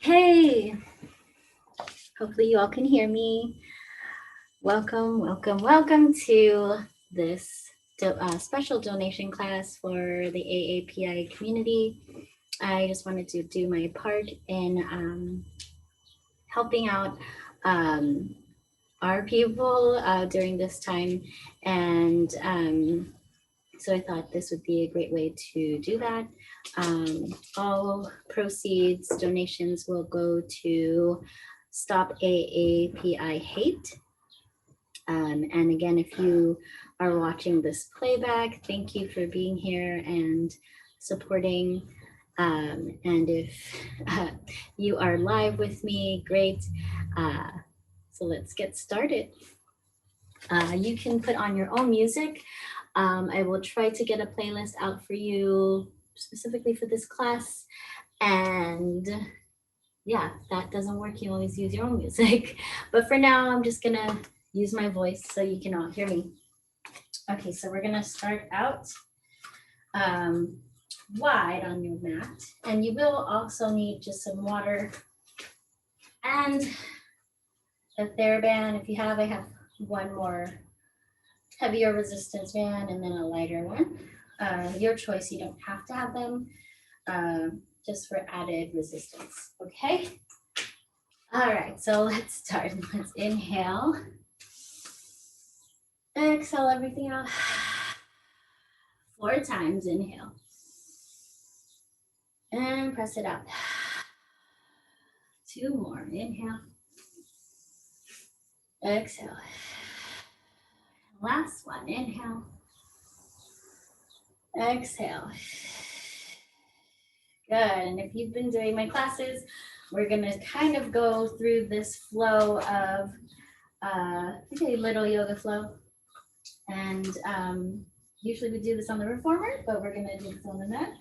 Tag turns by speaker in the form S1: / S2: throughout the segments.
S1: Hey, hopefully you all can hear me. Welcome to this special donation class for the AAPI community. I just wanted to do my part in helping out um, our people during this time. And so I thought this would be a great way to do that. All proceeds, donations will go to Stop AAPI Hate. And again, if you are watching this playback, thank you for being here and supporting. And if you are live with me, great. So let's get started. You can put on your own music. I will try to get a playlist out for you specifically for this class. And yeah, if that doesn't work, you always use your own music. But for now, I'm just gonna use my voice so you can all hear me. Okay, so we're gonna start out wide on your mat. And you will also need just some water and a TheraBand. If you have, I have one more heavier resistance band and then a lighter one. Your choice, you don't have to have them, just for added resistance, okay? All right, so let's start. Let's inhale. Exhale everything out. 4 times, inhale. And press it out. 2 more, inhale. Exhale. Last one, inhale. Exhale. Good, and if you've been doing my classes, we're gonna kind of go through this flow of, a little yoga flow. And usually we do this on the reformer, but we're gonna do this on the mat.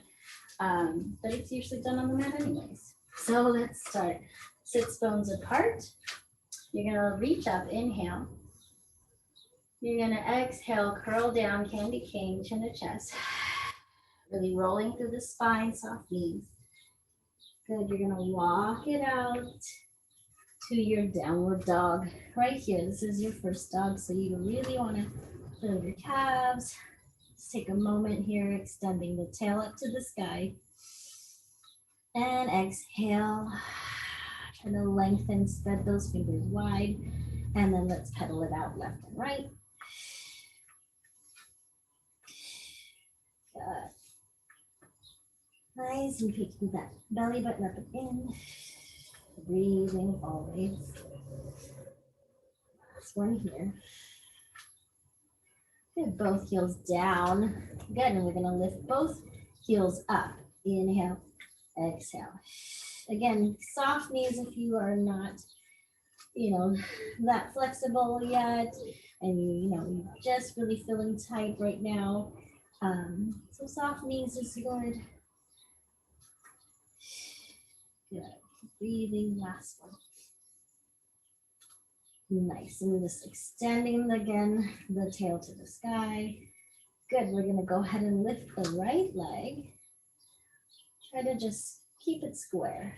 S1: But it's usually done on the mat anyways. So let's start. Sit bones apart. You're gonna reach up, inhale. You're gonna exhale, curl down, candy cane, chin to chest. Really rolling through the spine, soft knees. Good, you're gonna walk it out to your downward dog. Right here, this is your first dog, so you really wanna feel your calves. Just take a moment here, extending the tail up to the sky. And exhale. Try to lengthen, spread those fingers wide. And then let's pedal it out left and right. Good. Nice and peeking that belly button up and in. Breathing always. Last one here. Good, both heels down. Good, and we're gonna lift both heels up. Inhale, exhale. Again, soft knees if you are not, that flexible yet, and you're just really feeling tight right now. So soft knees is good. Good. Breathing, last one. Nice, and just extending again, the tail to the sky. Good, we're gonna go ahead and lift the right leg. Try to just keep it square.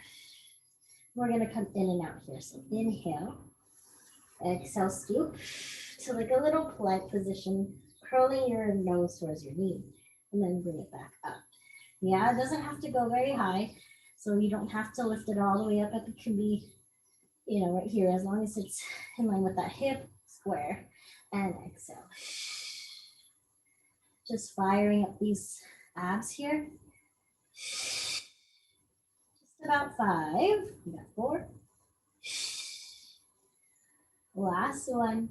S1: We're gonna come in and out here, so inhale. Exhale, scoop to like a little plank position, curling your nose towards your knee, and then bring it back up. Yeah, it doesn't have to go very high, so you don't have to lift it all the way up. It can be, right here, as long as it's in line with that hip square. And exhale. Just firing up these abs here. Just about 5. We got 4. Last one.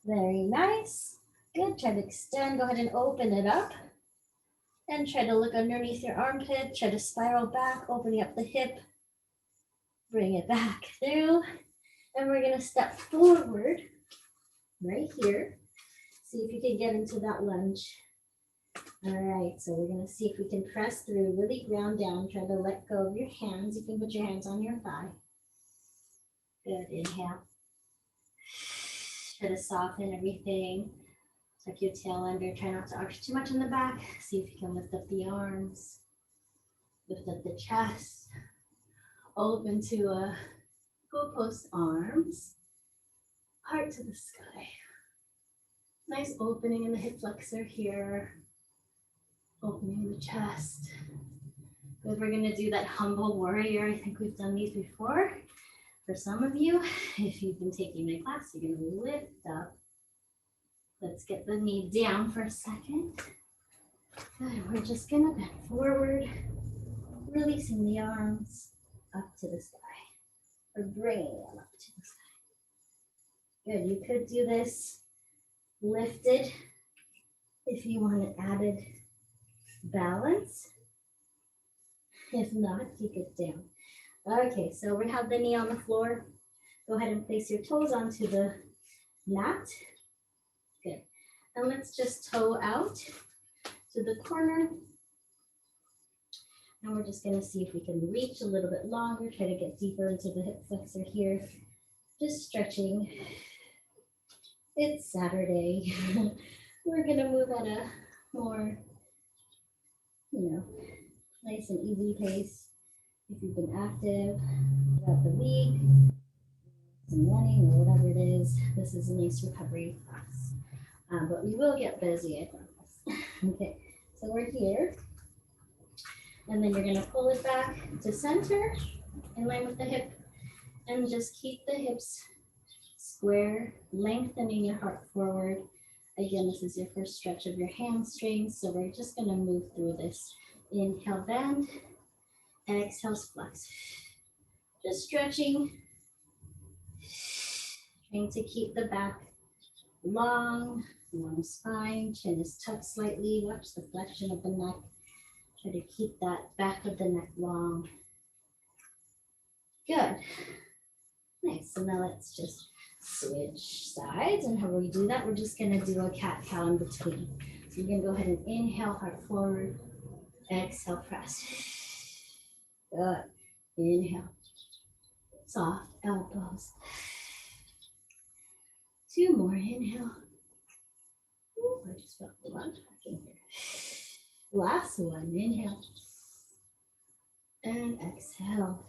S1: Very nice. Good. Try to extend. Go ahead and open it up. And try to look underneath your armpit. Try to spiral back, opening up the hip. Bring it back through. And we're going to step forward right here. See if you can get into that lunge. All right, so we're going to see if we can press through, really ground down. Try to let go of your hands. You can put your hands on your thigh. Good, inhale. Try to soften everything. Tuck your tail under. Try not to arch too much in the back. See if you can lift up the arms. Lift up the chest, open to a goalpost arms, heart to the sky. Nice opening in the hip flexor here, opening the chest. Good, we're gonna do that humble warrior. I think we've done these before. For some of you, if you've been taking my class, you're gonna lift up. Let's get the knee down for a second. Good, we're just gonna bend forward, releasing the arms up to the sky, or bringing them up to the sky. Good, you could do this lifted if you want added balance. If not, take it down. Okay, so we have the knee on the floor. Go ahead and place your toes onto the mat. Good. And let's just toe out to the corner. And we're just gonna see if we can reach a little bit longer, try to get deeper into the hip flexor here. Just stretching. It's Saturday. We're gonna move at a more, nice and easy pace. If you've been active throughout the week, some running or whatever it is, this is a nice recovery class. But we will get busy, I promise. Okay, so we're here. And then you're gonna pull it back to center, in line with the hip, and just keep the hips square, lengthening your heart forward. Again, this is your first stretch of your hamstrings, so we're just gonna move through this. Inhale, bend, exhale, flex. Just stretching, trying to keep the back long spine, chin is tucked slightly, watch the flexion of the neck. Try to keep that back of the neck long. Good. Nice, so now let's just switch sides, and how we do that, we're just gonna do a cat-cow in between. So you're gonna go ahead and inhale, heart forward, exhale, press. Good, inhale, soft elbows. 2 more, inhale. Ooh, I just felt the lunge back in here. Last one, inhale, and exhale.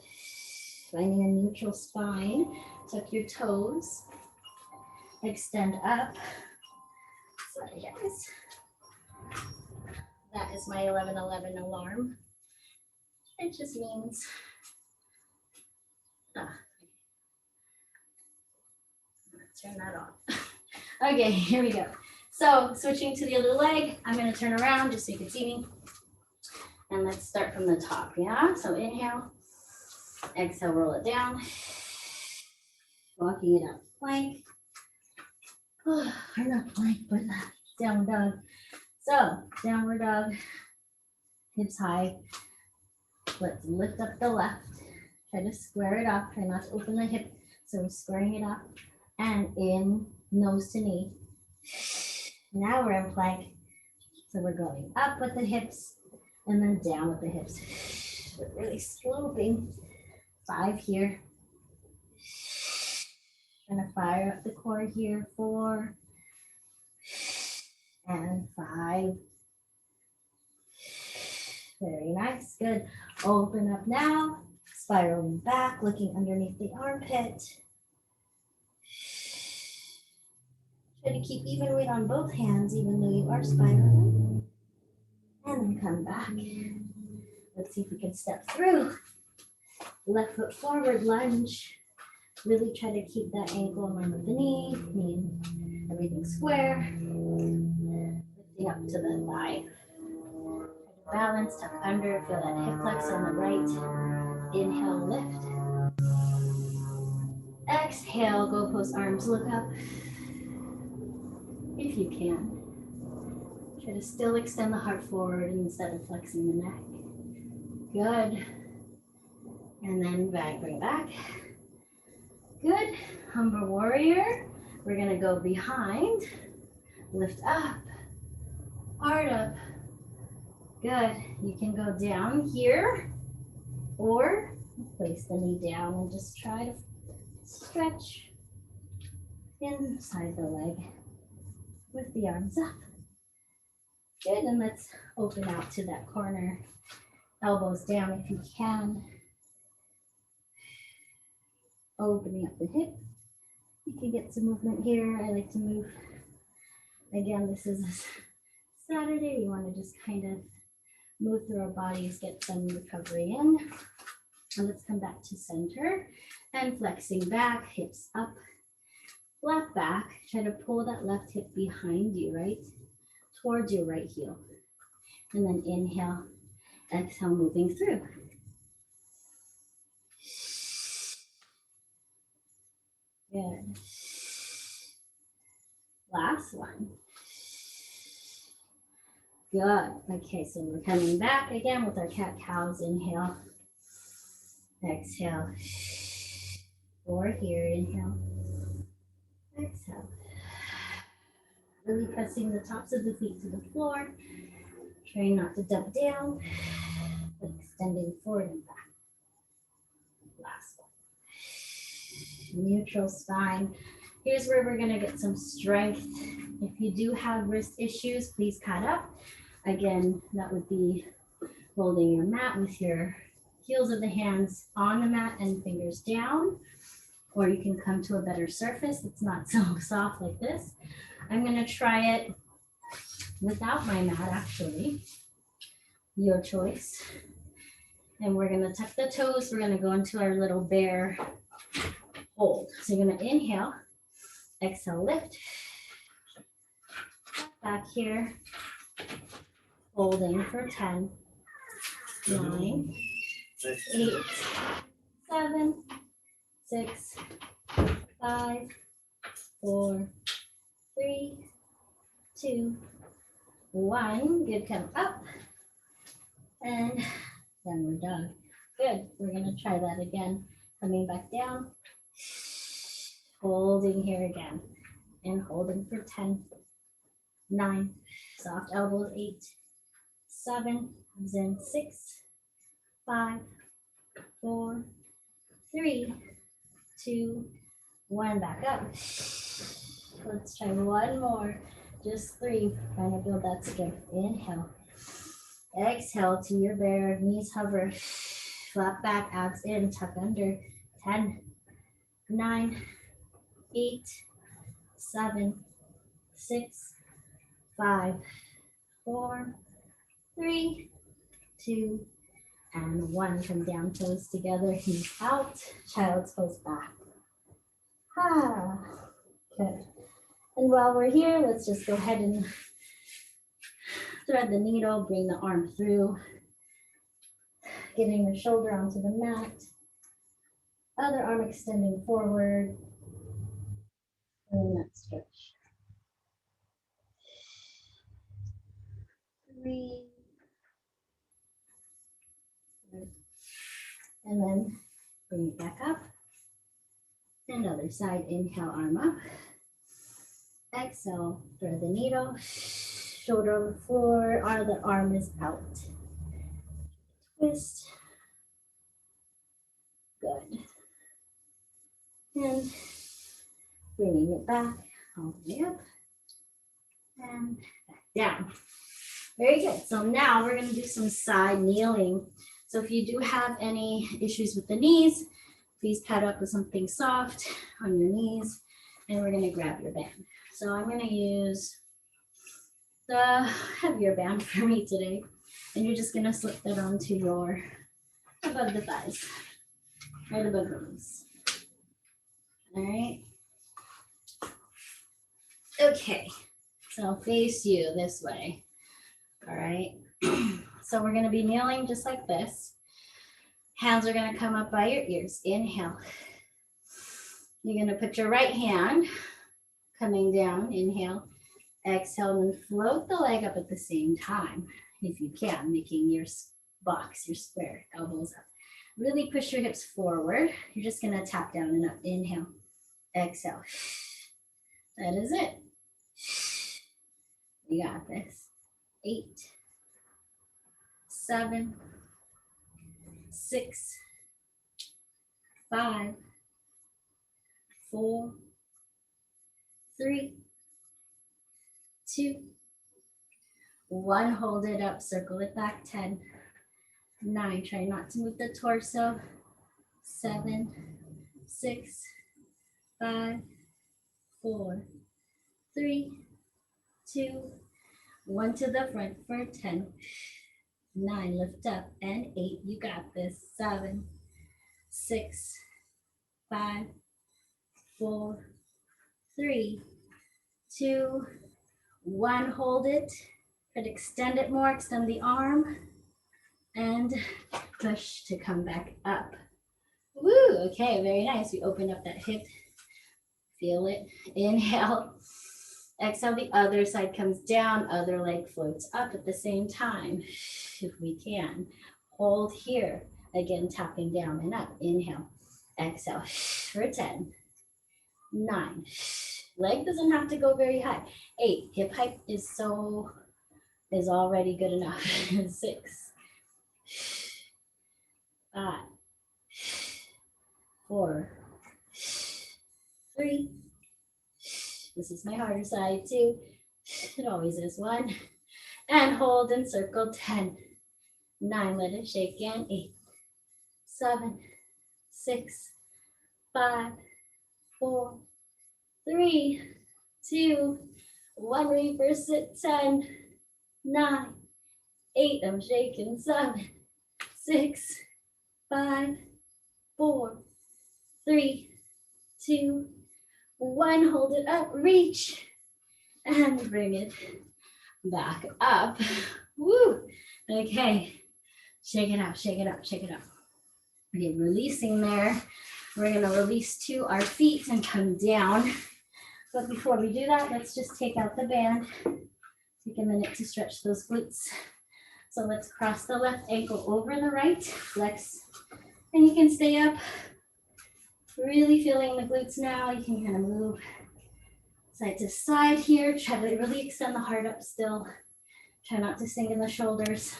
S1: Finding a neutral spine, tuck your toes, extend up. Sorry guys. That is my 11:11 alarm. It just means, turn that off. Okay, here we go. So switching to the other leg, I'm gonna turn around just so you can see me. And let's start from the top, yeah? So inhale. Exhale, roll it down. Walking it up, plank. Or not plank, but downward dog. So, downward dog, hips high. Let's lift up the left. Try to square it up. Try not to open the hip. So we're squaring it up. And in, nose to knee. Now we're in plank. So we're going up with the hips and then down with the hips. We're really sloping. 5 here. Trying to fire up the core here. 4 and 5. Very nice. Good. Open up now. Spiraling back, looking underneath the armpit. Try to keep even weight on both hands, even though you are spiraling. And then come back. Let's see if we can step through. Left foot forward, lunge. Really try to keep that ankle in line with the knee. Everything square. Lifting up to the thigh. Try to balance, tuck under, feel that hip flex on the right. Inhale, lift. Exhale, goalpost arms, look up. If you can. Try to still extend the heart forward instead of flexing the neck. Good. And then back, bring back. Good. Humble warrior. We're gonna go behind. Lift up. Heart up. Good. You can go down here or place the knee down and just try to stretch inside the leg with the arms up. Good, and let's open out to that corner Elbows down if you can. Opening up the hip. You can get some movement here. I like to move. Again, this is a Saturday. We want to just kind of move through our bodies, get some recovery in. And let's come back to center and flexing back, hips up, flat back. Try to pull that left hip behind you, right? Towards your right heel. And then inhale, exhale, moving through. Good. Last one. Good. Okay, so we're coming back again with our cat-cows. Inhale. Exhale. Or here, inhale. Exhale. Really pressing the tops of the feet to the floor. Trying not to dump down, but extending forward and back. Last one. Neutral spine. Here's where we're gonna get some strength. If you do have wrist issues, please pad up. Again, that would be holding your mat with your heels of the hands on the mat and fingers down, or you can come to a better surface that's not so soft like this. I'm gonna try it without my mat, actually. Your choice. And we're gonna tuck the toes. We're gonna go into our little bear hold. So you're gonna inhale, exhale, lift. Back here, holding for 10, 9, 8, 7, 6, 5, 4, 3, 2, 1. Good, come up. And then we're done. Good, we're gonna try that again. Coming back down, holding here again, and holding for 10, 9, soft elbows, 8, 7, then 6, 5, 4, 3, 2, 1, back up. Let's try one more, just 3, trying to build that strength. Inhale, exhale to your bear, knees hover, flat back, abs in, tuck under. 10, 9, 8, 7, 6, 5, 4, 3, 2, and 1. Come down, toes together, knees out, child's pose back. Good. And while we're here, let's just go ahead and thread the needle, bring the arm through, getting the shoulder onto the mat, other arm extending forward, and that stretch. 3, and then bring it back up. And other side, inhale, arm up. Exhale, thread the needle, shoulder on the floor, or the arm is out. Twist. Good. And bringing it back, all the way up, and back down. Very good. So now we're gonna do some side kneeling. So if you do have any issues with the knees, please pad up with something soft on your knees, and we're gonna grab your band. So I'm gonna use the heavier band for me today, and you're just gonna slip that onto your, above the thighs, right above the knees. All right. Okay, so I'll face you this way. All right. So we're gonna be kneeling just like this. Hands are gonna come up by your ears. Inhale. You're gonna put your right hand coming down. Inhale. Exhale, and float the leg up at the same time, if you can, making your box, your square, elbows up. Really push your hips forward. You're just gonna tap down and up. Inhale. Exhale. That is it. You got this. 8, 7, 6, 5, 4, 3, 2, 1. Hold it up, circle it back. 10, 9. Try not to move the torso. 7, 6, 5, 4, 3, 2, 1 to the front for 10. 9, lift up, and 8, you got this. 7, 6, 5, 4, 3, 2, 1. Hold it. Try to extend it more, extend the arm, and push to come back up. Woo, okay, very nice. We open up that hip, feel it. Inhale. Exhale, the other side comes down, other leg floats up at the same time, if we can. Hold here. Again, tapping down and up. Inhale. Exhale for 10, 9. Leg doesn't have to go very high. 8, hip height is already good enough. 6, 5, 4, 3. This is my harder side too. It always is. 1. And hold and circle. 10, 9. Let it shake again. 8, 7, 6, 5, 4, 3, 2, 1. Reverse it. 10, 9, 8. I'm shaking. 7, 6, 5, 4, 3, 2, 1. Hold it up. Reach and bring it back up. Woo. Okay. Shake it out, shake it out, shake it out. Okay, releasing there. We're gonna release to our feet and come down. But before we do that, let's just take out the band. Take a minute to stretch those glutes. So let's cross the left ankle over the right, flex, and you can stay up. Really feeling the glutes now. You can kind of move side to side here. Try to really extend the heart up still. Try not to sink in the shoulders.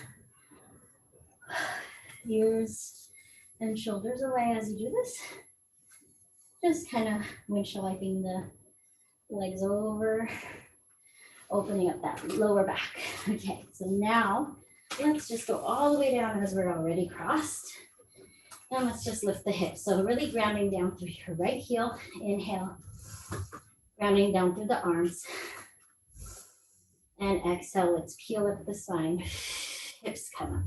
S1: Ears and shoulders away as you do this. Just kind of windshield wiping the legs over, opening up that lower back. Okay, so now let's just go all the way down as we're already crossed. And let's just lift the hips. So really grounding down through your right heel. Inhale. Grounding down through the arms. And exhale, let's peel up the spine. Hips come up.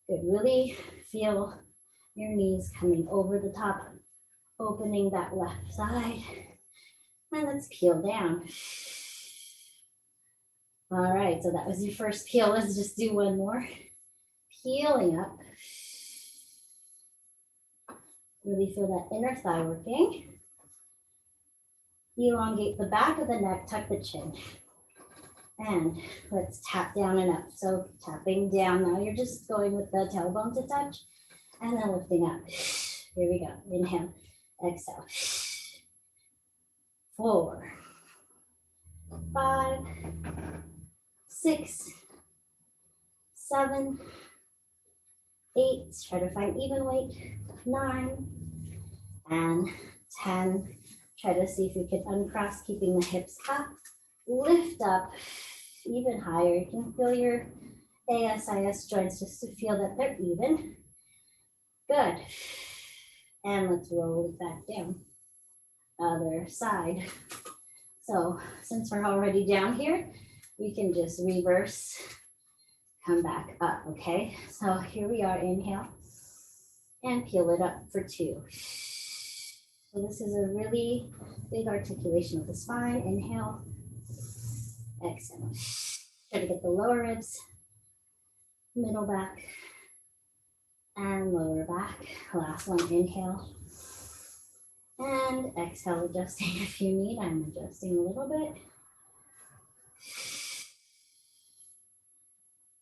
S1: Good, really feel your knees coming over the top, opening that left side. And let's peel down. All right, so that was your first peel. Let's just do one more. Peeling up. Really feel that inner thigh working. Elongate the back of the neck, tuck the chin. And let's tap down and up. So tapping down, now you're just going with the tailbone to touch and then lifting up. Here we go. Inhale, exhale. 4, 5, 6, 7, 8. Try to find even weight. 9 and 10. Try to see if you can uncross, keeping the hips up. Lift up even higher. You can feel your ASIS joints just to feel that they're even. Good. And let's roll it back down. Other side. So since we're already down here, we can just reverse, come back up, okay? So here we are, inhale, and peel it up for 2. So this is a really big articulation of the spine. Inhale, exhale. Try to get the lower ribs, middle back, and lower back. Last one, inhale. And exhale, adjusting if you need. I'm adjusting a little bit.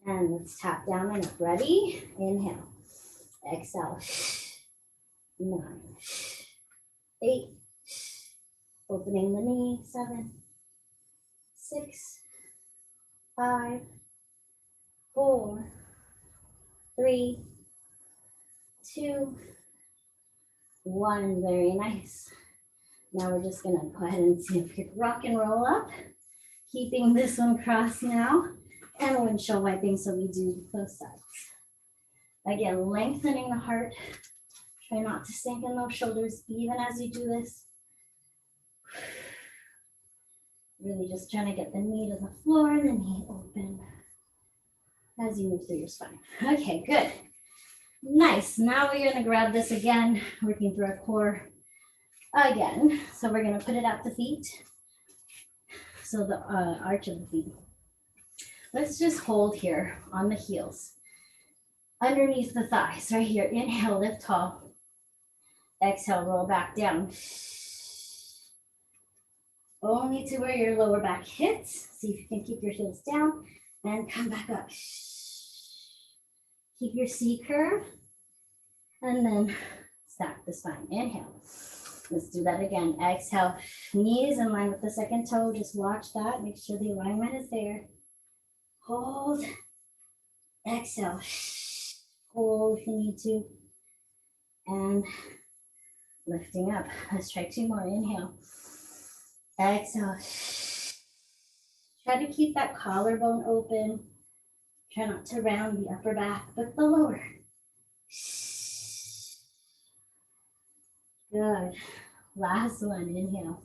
S1: And let's tap down and up. Ready? Inhale. Exhale. 9, 8. Opening the knee. 7, 6, 5, 4, 3, 2, 1. Very nice. Now we're just gonna go ahead and see if we can rock and roll up. Keeping this one crossed now. And windshield wiping, so we do both sides. Again, lengthening the heart. Try not to sink in those shoulders even as you do this. Really just trying to get the knee to the floor, the knee open as you move through your spine. Okay, good. Nice. Now we're going to grab this again, working through our core again. So we're going to put it at the feet. So the arch of the feet. Let's just hold here on the heels. Underneath the thighs, right here. Inhale, lift tall. Exhale, roll back down. Only to where your lower back hits. See if you can keep your heels down and come back up. Keep your C curve and then stack the spine. Inhale. Let's do that again. Exhale. Knees in line with the second toe. Just watch that. Make sure the alignment is there. Hold. Exhale. Hold if you need to. And lifting up. Let's try 2 more. Inhale. Exhale. Try to keep that collarbone open. Try not to round the upper back, but the lower. Good. Last one. Inhale.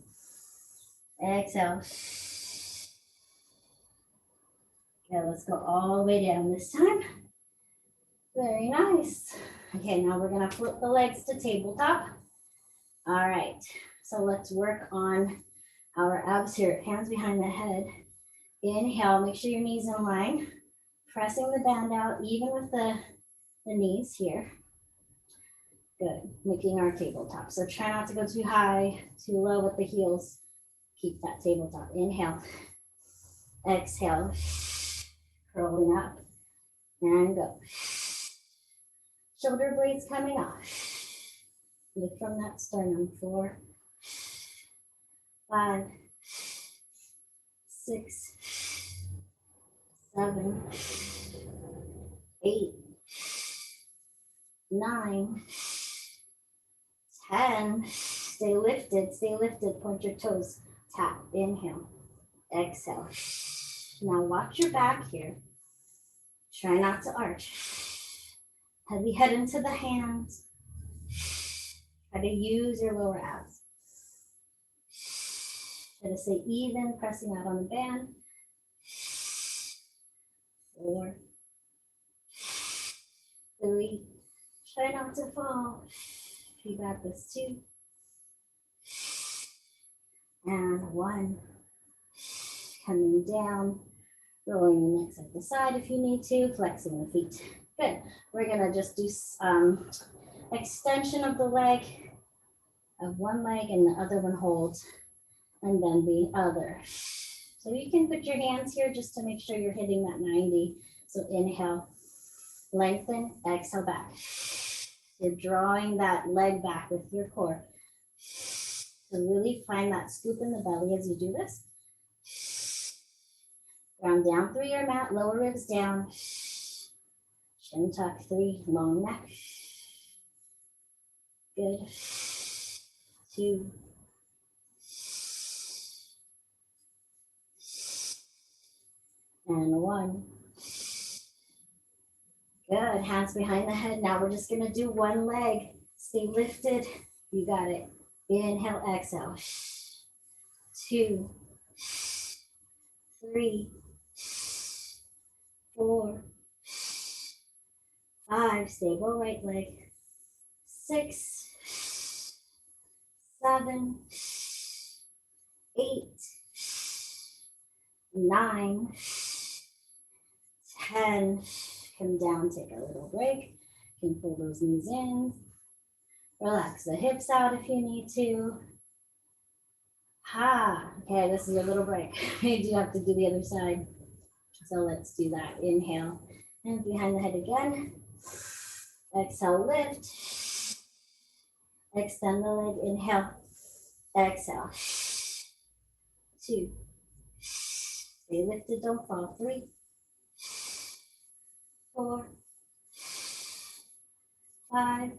S1: Exhale. Okay, let's go all the way down this time. Very nice. Okay, now we're going to flip the legs to tabletop. All right. So let's work on our abs here. Hands behind the head. Inhale. Make sure your knees in line. Pressing the band out, even with the knees here. Good, making our tabletop. So try not to go too high, too low with the heels. Keep that tabletop. Inhale, exhale, curling up, and go. Shoulder blades coming off. Lift from that sternum. 4, 5, 6, 7, 8, 9, 10. Stay lifted, point your toes. Tap, inhale, exhale. Now watch your back here. Try not to arch. Heavy head into the hands. Try to use your lower abs. Try to stay even, pressing out on the band. 4, 3, try not to fall. You got this. 2, and 1. Coming down, rolling the neck side to side if you need to, flexing the feet. Good. We're gonna just do extension of the leg, of one leg and the other one holds, and then the other. So you can put your hands here just to make sure you're hitting that 90. So inhale, lengthen, exhale back. You're drawing that leg back with your core. So really find that scoop in the belly as you do this. Ground down through your mat, lower ribs down. Chin tuck, 3, long neck. Good. 2. And 1. Good, hands behind the head. Now we're just gonna do one leg. Stay lifted, you got it. Inhale, exhale. 2, 3, 4, 5, stable right leg. 6, 7, 8, 9, 10. Come down, take a little break. You can pull those knees in. Relax the hips out if you need to. Okay, this is a little break. You do have to do the other side. So let's do that. Inhale, and behind the head again. Exhale, lift. Extend the leg, inhale. Exhale. 2. Stay lifted, don't fall. 3, 4, 5,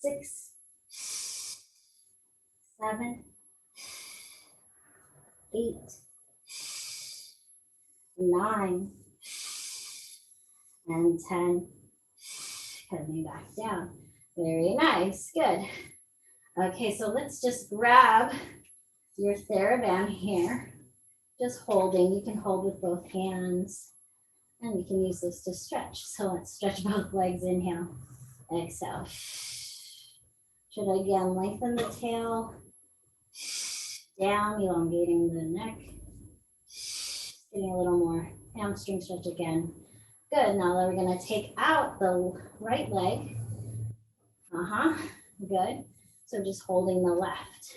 S1: 6, 7, 8, 9, and 10. Coming back down. Very nice. Good. Okay, so let's just grab your TheraBand here. Just holding. You can hold with both hands. And you can use this to stretch. So let's stretch both legs. Inhale. Exhale. Should again lengthen the tail. Down, elongating the neck. Getting a little more hamstring stretch again. Good. Now we're going to take out the right leg. Good. So just holding the left.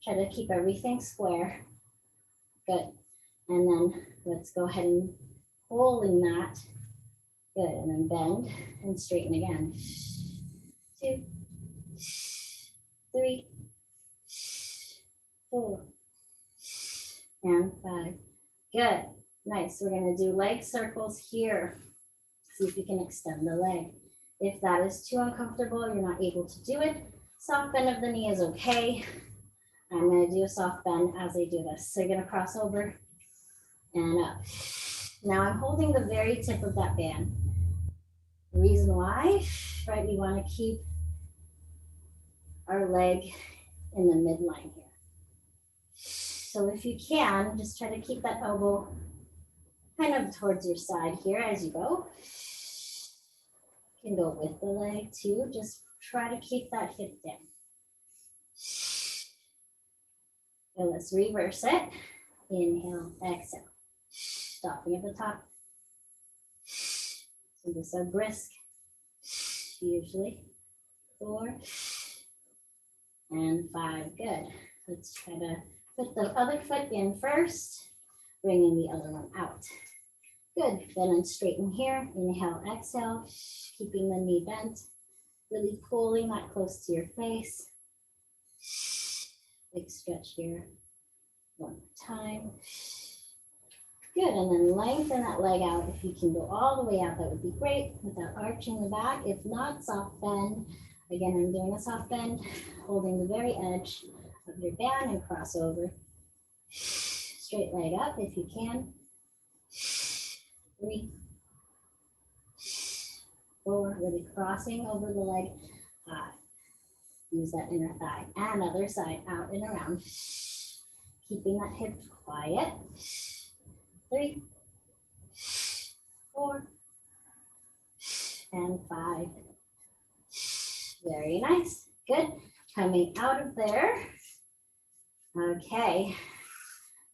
S1: Try to keep everything square. Good. And then let's go ahead and holding that. Good. And then bend and straighten again. 2, 3, 4, and 5. Good. Nice. We're going to do leg circles here. See if you can extend the leg. If that is too uncomfortable, you're not able to do it, soft bend of the knee is okay. I'm going to do a soft bend as I do this. So you're going to cross over and up. Now I'm holding the very tip of that band. The reason why, right, we want to keep our leg in the midline here. So if you can, just try to keep that elbow kind of towards your side here as you go. You can go with the leg too. Just try to keep that hip down. So let's reverse it. Inhale, exhale. Stopping at the top. So this are brisk, usually. 4 and 5. Good. Let's try to put the other foot in first, bringing the other one out. Good. Then straighten here. Inhale, exhale. Keeping the knee bent. Really pulling that close to your face. Big stretch here. One more time. Good. And then lengthen that leg out. If you can go all the way out, that would be great without arching the back. If not, soft bend. Again, I'm doing a soft bend, holding the very edge of your band and cross over. Straight leg up if you can. 3, 4, really crossing over the leg. 5. Use that inner thigh. And other side, out and around. Keeping that hip quiet. 3, 4, and 5. Very nice. Good. Coming out of there. Okay.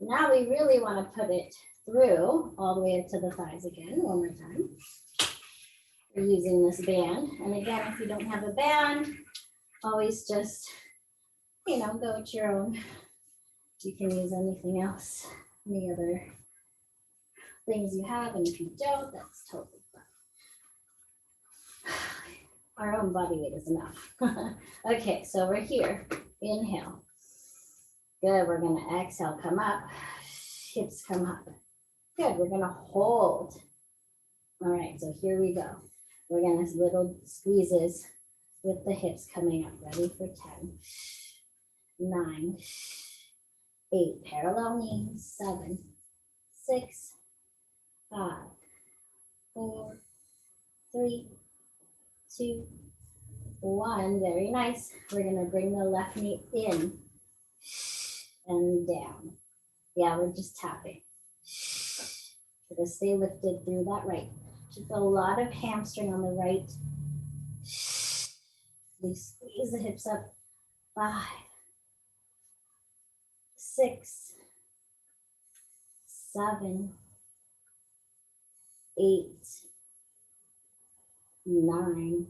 S1: Now we really want to put it through all the way up to the thighs again. One more time. We're using this band. And again, if you don't have a band, always just, go at your own. You can use anything else, any other things you have. And if you don't, that's totally fine. Our own body weight is enough. Okay, so we're here. Inhale. Good. We're going to exhale, come up. Hips come up. Good. We're going to hold. All right, so here we go. We're going to little squeezes with the hips coming up. Ready for 10, 9, 8. Parallel knees. 7, 6, 5, 4, 3, 2, 1. Very nice. We're going to bring the left knee in and down. Yeah, we're just tapping. We're going to stay lifted through that right. Should feel a lot of hamstring on the right. We squeeze the hips up. 5, 6, 7, 8, 9,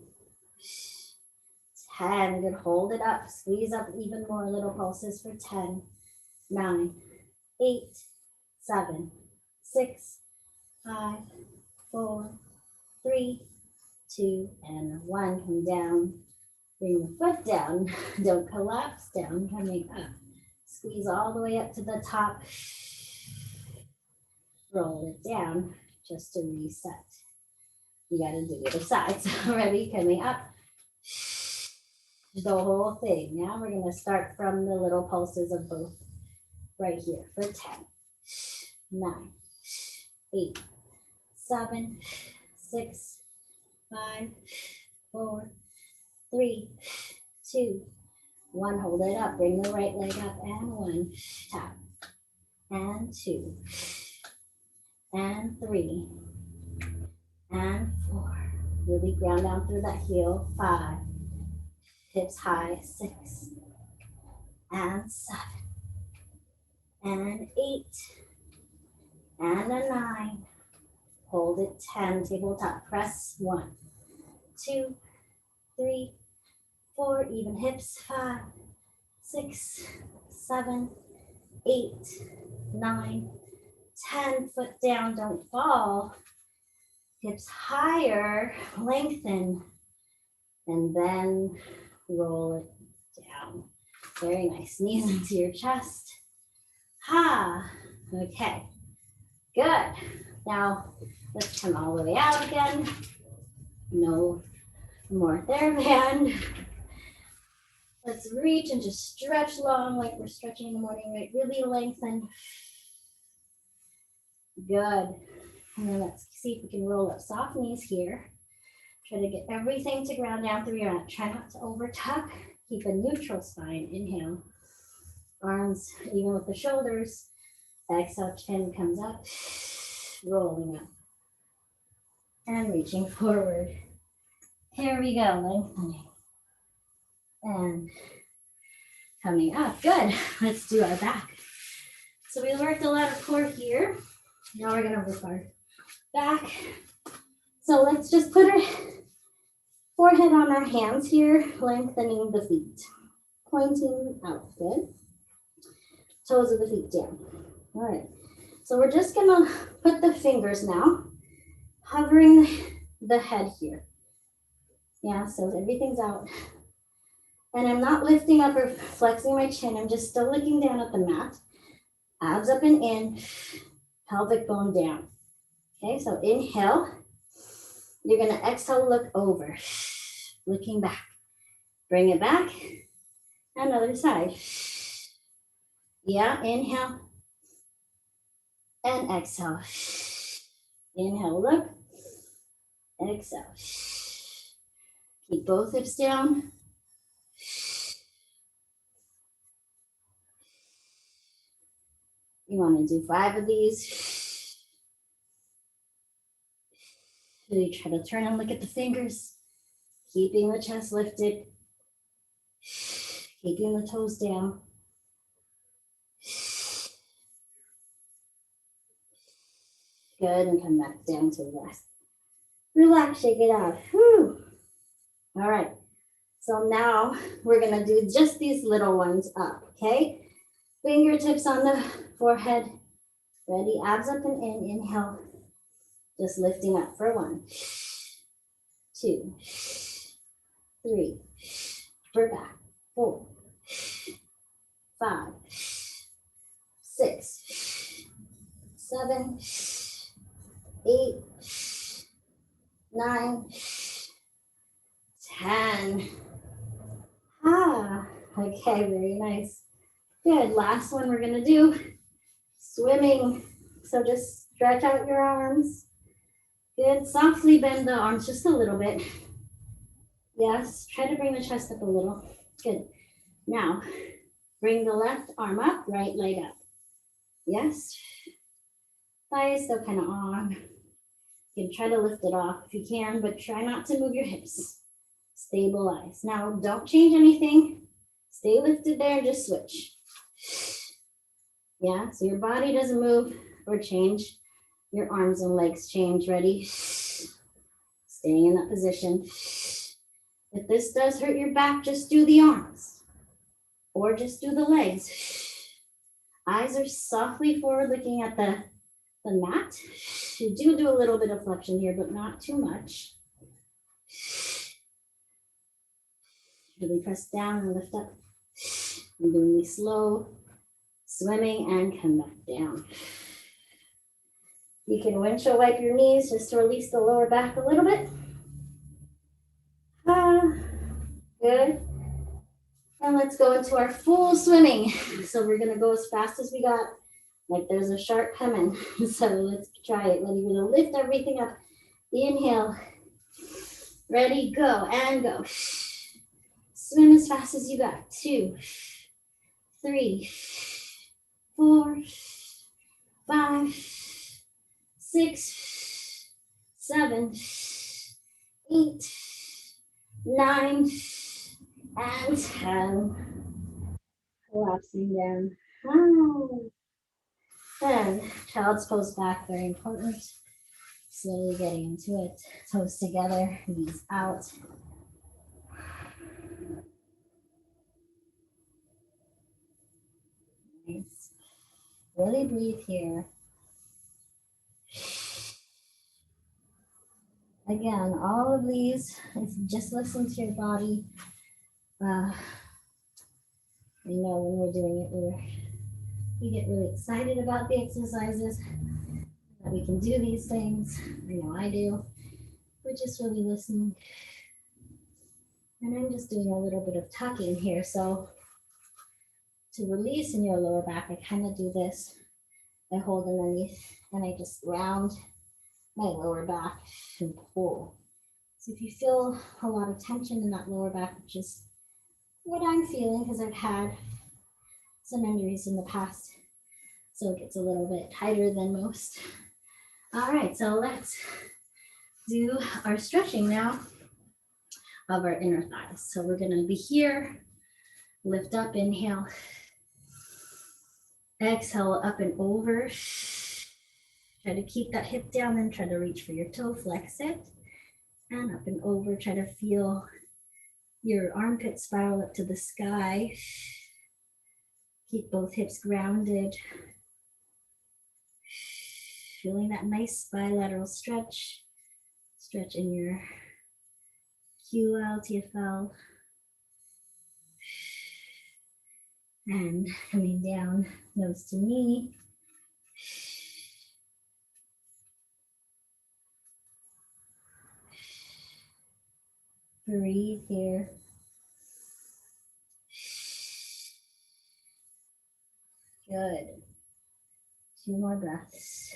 S1: 10. Good. Hold it up. Squeeze up even more. Little pulses for 10, 9, 8, 7, 6, 5, 4, 3, 2, and 1. Come down. Bring the foot down. Don't collapse down. Coming up. Squeeze all the way up to the top. Roll it down just to reset. You got to do the other side. So ready? Coming up. The whole thing. Now we're going to start from the little pulses of both right here for 10, 9, 8, 7, 6, 5, 4, 3, 2, 1. Hold it up. Bring the right leg up and 1. Tap. And 2. And 3. And 4. Really ground down through that heel. 5. Hips high. 6. And 7. And 8. And a 9. Hold it. 10. Tabletop press. 1, 2, 3, 4. Even hips. 5, 6, 7, 8, 9, 10. Foot down. Don't fall. Hips higher. Lengthen. And then roll it down. Very nice. Knees into your chest. Ha. Okay. Good. Now let's come all the way out again. No more TheraBand. Let's reach and just stretch long like we're stretching in the morning, right? Really lengthen. Good. And then let's see if we can roll up soft knees here. Try to get everything to ground down through your neck. Try not to over tuck. Keep a neutral spine. Inhale. Arms even with the shoulders. Exhale, chin comes up. Rolling up. And reaching forward. Here we go, lengthening. And coming up. Good. Let's do our back. So we worked a lot of core here. Now we're going to work our back. So let's just put our forehead on our hands here, lengthening the feet. Pointing out. Good. Toes of the feet down. All right. So we're just going to put the fingers now, hovering the head here. Yeah, so everything's out. And I'm not lifting up or flexing my chin. I'm just still looking down at the mat. Abs up and in, pelvic bone down. Okay, so inhale. You're going to exhale, look over, looking back. Bring it back. And other side. Yeah, inhale. And exhale. Inhale, look. Exhale. Keep both hips down. You want to do 5 of these. You try to turn and look at the fingers. Keeping the chest lifted. Keeping the toes down. Good, and come back down to rest. Relax, shake it out. Whew. All right, so now we're gonna do just these little ones up, okay? Fingertips on the forehead. Ready, abs up and in, inhale. Just lifting up for 1, 2, 3, we're back, 4, 5, 6, 7, 8, 9, 10. Ah, okay, very nice. Good, last one we're gonna do, swimming. So just stretch out your arms. Good, softly bend the arms just a little bit. Yes, try to bring the chest up a little. Good. Now, bring the left arm up, right leg up. Yes. Thighs still kind of on. You can try to lift it off if you can, but try not to move your hips. Stabilize. Now, don't change anything. Stay lifted there, just switch. Yeah, so your body doesn't move or change. Your arms and legs change. Ready? Staying in that position. If this does hurt your back, just do the arms or just do the legs. Eyes are softly forward looking at the mat. You do a little bit of flexion here, but not too much. Really press down and lift up. I'm doing these slow swimming and come back down. You can windshield wipe your knees just to release the lower back a little bit. Good. And let's go into our full swimming. So we're gonna go as fast as we got, like there's a shark coming. So let's try it. Then you're gonna lift everything up Inhale. Ready, go, and go. Swim as fast as you got. 2, 3, 4, 5, 6, 7, 8, 9, and 10. Collapsing down. Oh. And child's pose back, very important. Slowly getting into it. Toes together, knees out. Nice. Really breathe here. Again, all of these, just listen to your body. I know when we're doing it, we get really excited about the exercises, that we can do these things. I know I do. We're just really listening. And I'm just doing a little bit of tucking here. So to release in your lower back, I kind of do this. I hold underneath and I just round my lower back and pull. So if you feel a lot of tension in that lower back, which is what I'm feeling because I've had some injuries in the past, so it gets a little bit tighter than most. All right, so let's do our stretching now of our inner thighs. So we're gonna be here, lift up, inhale. Exhale, up and over. Try to keep that hip down and try to reach for your toe, flex it. And up and over, try to feel your armpit spiral up to the sky. Keep both hips grounded. Feeling that nice bilateral stretch. Stretch in your QL, TFL. And coming down, nose to knee. Breathe here. Good. 2 more breaths.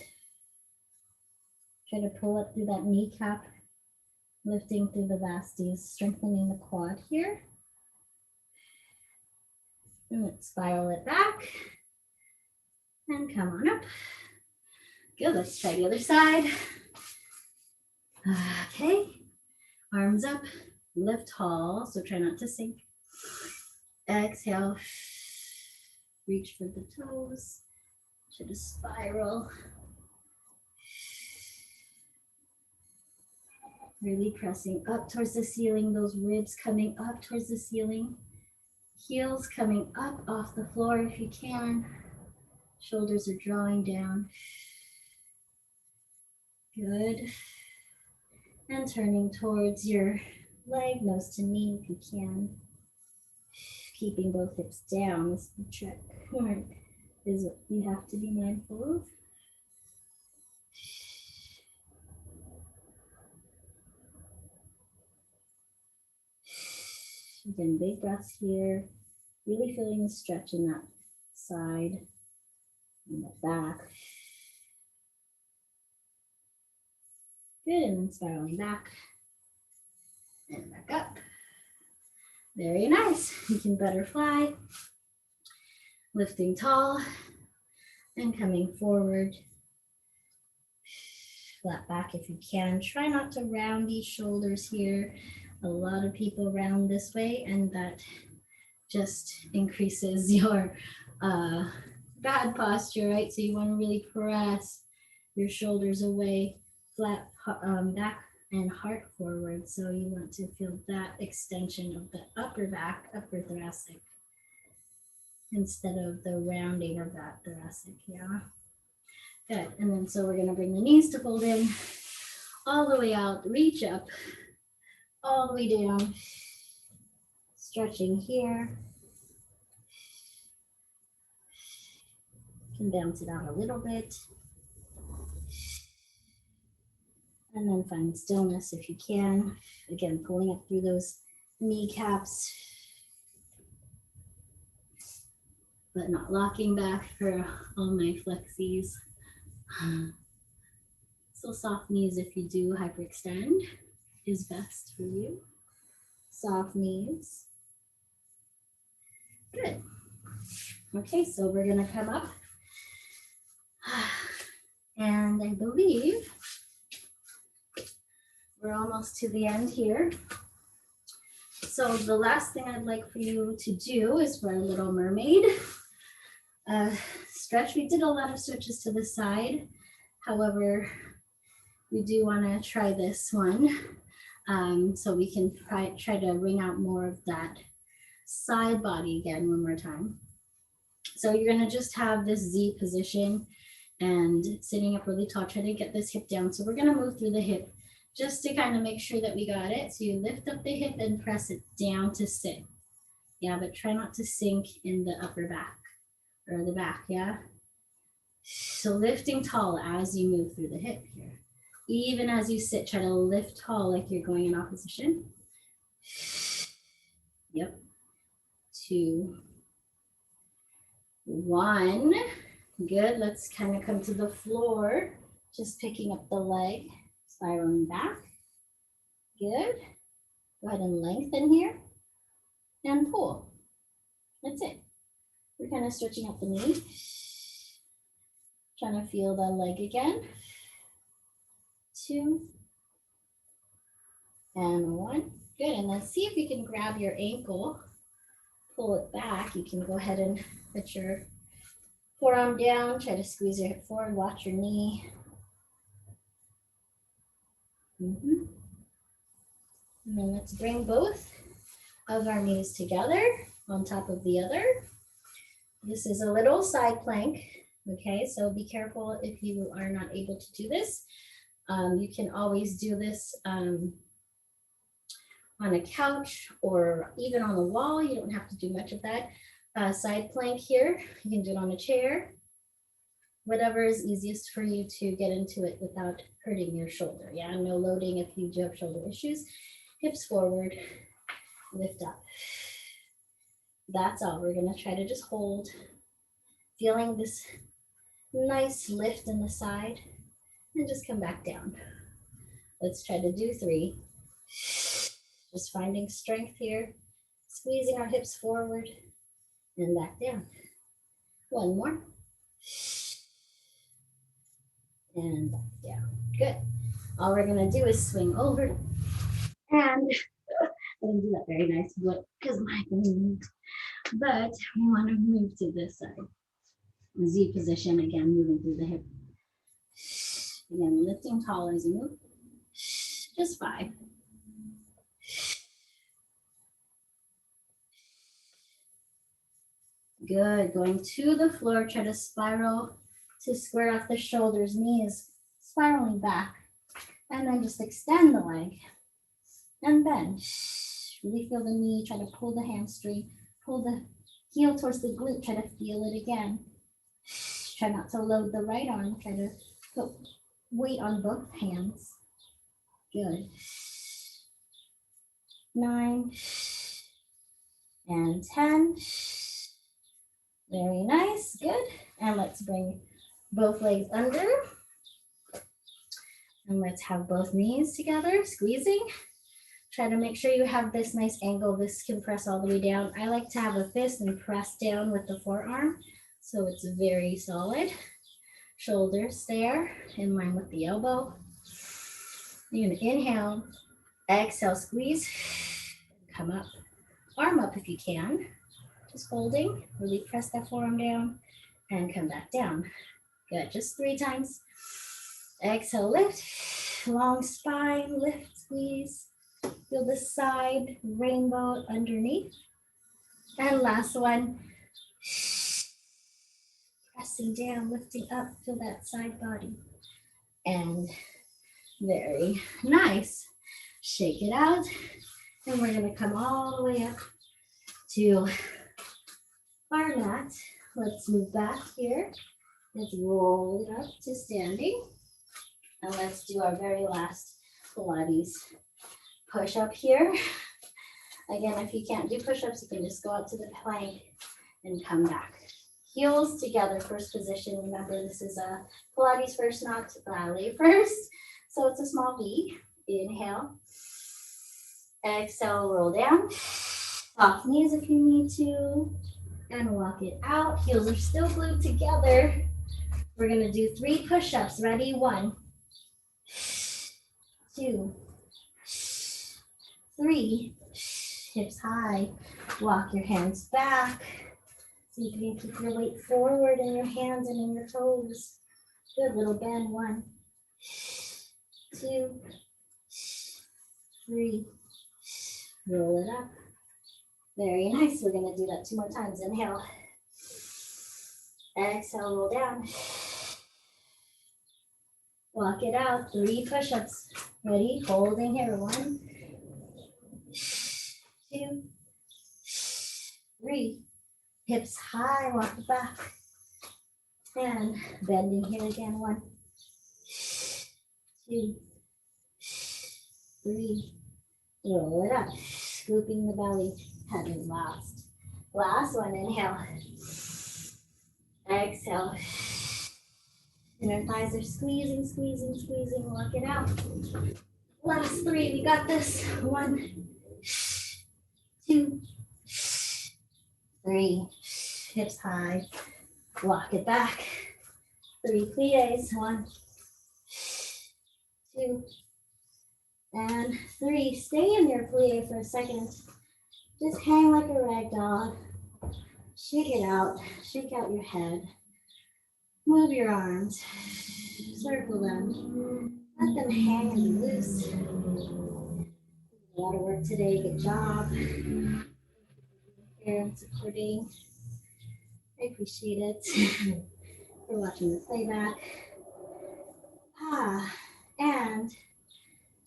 S1: Try to pull up through that kneecap, lifting through the vasties, strengthening the quad here. And let's spiral it back. And come on up. Good, let's try the other side. Okay, arms up, lift tall, so try not to sink. Exhale, reach for the toes, try to spiral. Really pressing up towards the ceiling, those ribs coming up towards the ceiling. Heels coming up off the floor if you can. Shoulders are drawing down. Good. And turning towards your leg, nose to knee if you can. Keeping both hips down is the trick, is what you have to be mindful of. Again, big breaths here. Really feeling the stretch in that side and the back. Good, and then spiraling back and back up. Very nice. You can butterfly, lifting tall and coming forward. Flat back if you can. Try not to round these shoulders here. A lot of people round this way, and that just increases your bad posture, right? So you want to really press your shoulders away, flat back and heart forward. So you want to feel that extension of the upper back, upper thoracic, instead of the rounding of that thoracic, yeah? Good, and then so we're gonna bring the knees to fold in, all the way out, reach up, all the way down, stretching here. Can bounce it out a little bit. And then find stillness if you can. Again, pulling up through those kneecaps, but not locking back for all my flexies. So soft knees if you do hyperextend is best for you. Soft knees. Good. Okay, so we're gonna come up. And I believe we're almost to the end here. So the last thing I'd like for you to do is for a Little Mermaid stretch. We did a lot of stretches to the side. However, we do want to try this one so we can try to wring out more of that side body again one more time. So you're going to just have this Z position and sitting up really tall, try to get this hip down. So we're going to move through the hip just to kind of make sure that we got it. So you lift up the hip and press it down to sit. Yeah, but try not to sink in the upper back or the back, yeah? So lifting tall as you move through the hip here. Even as you sit, try to lift tall like you're going in opposition. Yep. 2, 1. Good. Let's kind of come to the floor. Just picking up the leg, spiraling back. Good. Go ahead and lengthen here and pull. That's it. We're kind of stretching up the knee. Trying to feel the leg again. 2 and 1. Good. And then see if you can grab your ankle, pull it back. You can go ahead and put your forearm down, try to squeeze your hip forward, watch your knee. And then let's bring both of our knees together on top of the other. This is a little side plank, okay? So be careful if you are not able to do this. You can always do this on a couch or even on the wall. You don't have to do much of that. Side plank here, you can do it on a chair. Whatever is easiest for you to get into it without hurting your shoulder. Yeah, no loading if you do have shoulder issues. Hips forward, lift up. That's all. We're gonna try to just hold, feeling this nice lift in the side, and just come back down. Let's try to do 3. Just finding strength here, squeezing our hips forward and back down. 1 more. And back down. Good. All we're gonna do is swing over. And I didn't do that very nice because my thing. But we want to move to this side. Z position again, moving through the hip. Again, lifting tall as you move. Just 5. Good. Going to the floor, try to spiral to square off the shoulders, knees spiraling back. And then just extend the leg and bend. Really feel the knee, try to pull the hamstring, pull the heel towards the glute, try to feel it again. Try not to load the right arm, try to put weight on both hands. Good. 9 and 10. Very nice, good. And let's bring both legs under. And let's have both knees together, squeezing. Try to make sure you have this nice angle. This can press all the way down. I like to have a fist and press down with the forearm, so it's very solid. Shoulders there, in line with the elbow. You're gonna inhale, exhale, squeeze, come up. Arm up if you can. Just holding, really press that forearm down and come back down. Good, just 3 times. Exhale, lift, long spine, lift, squeeze. Feel the side rainbow underneath. And last one. Pressing down, lifting up, feel that side body. And very nice. Shake it out. And we're gonna come all the way up to our mat. Let's move back here. Let's roll it up to standing. And let's do our very last Pilates push up here. Again, if you can't do push-ups, you can just go out to the plank and come back. Heels together, first position. Remember, this is a Pilates first, not ballet first. So it's a small V. Inhale. Exhale, roll down. Soft knees if you need to. And walk it out. Heels are still glued together. We're going to do 3 push-ups. Ready? 1, 2, 3. Hips high. Walk your hands back. So you can keep your weight forward in your hands and in your toes. Good little bend. 1, 2, 3. Roll it up. Very nice. We're going to do that 2 more times. Inhale. Exhale, roll down. Walk it out. 3 push-ups. Ready? Holding here. 1, 2, 3. Hips high. Walk it back. And bending here again. 1, 2, 3. Roll it up. Scooping the belly. Head is last. Last one. Inhale. Exhale. Inner thighs are squeezing, squeezing, squeezing. Walk it out. Last 3. We got this. 1, 2, 3. Hips high. Walk it back. 3 plies. 1, 2, and 3. Stay in your plie for a second. Just hang like a rag doll. Shake it out. Shake out your head. Move your arms. Circle them. Let them hang and be loose. A lot of work today. Good job. Here and supporting. I appreciate it. For watching the playback. And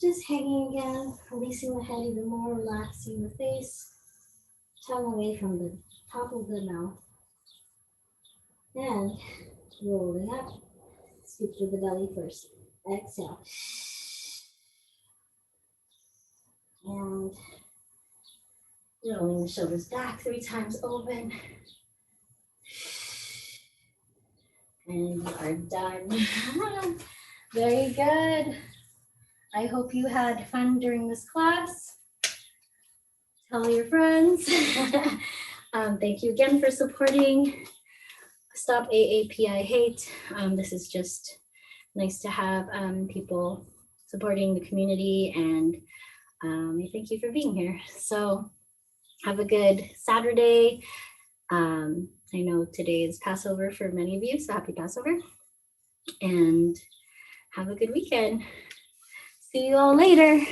S1: just hanging again, releasing the head even more, relaxing the face, tongue away from the top of the mouth. And rolling up, scoop through the belly first. Exhale. And rolling the shoulders back 3 times open. And you are done. Very good. I hope you had fun during this class. Tell your friends. Thank you again for supporting Stop AAPI Hate. This is just nice to have people supporting the community, and I thank you for being here. So have a good Saturday. I know today is Passover for many of you, so happy Passover. And have a good weekend. See you all later.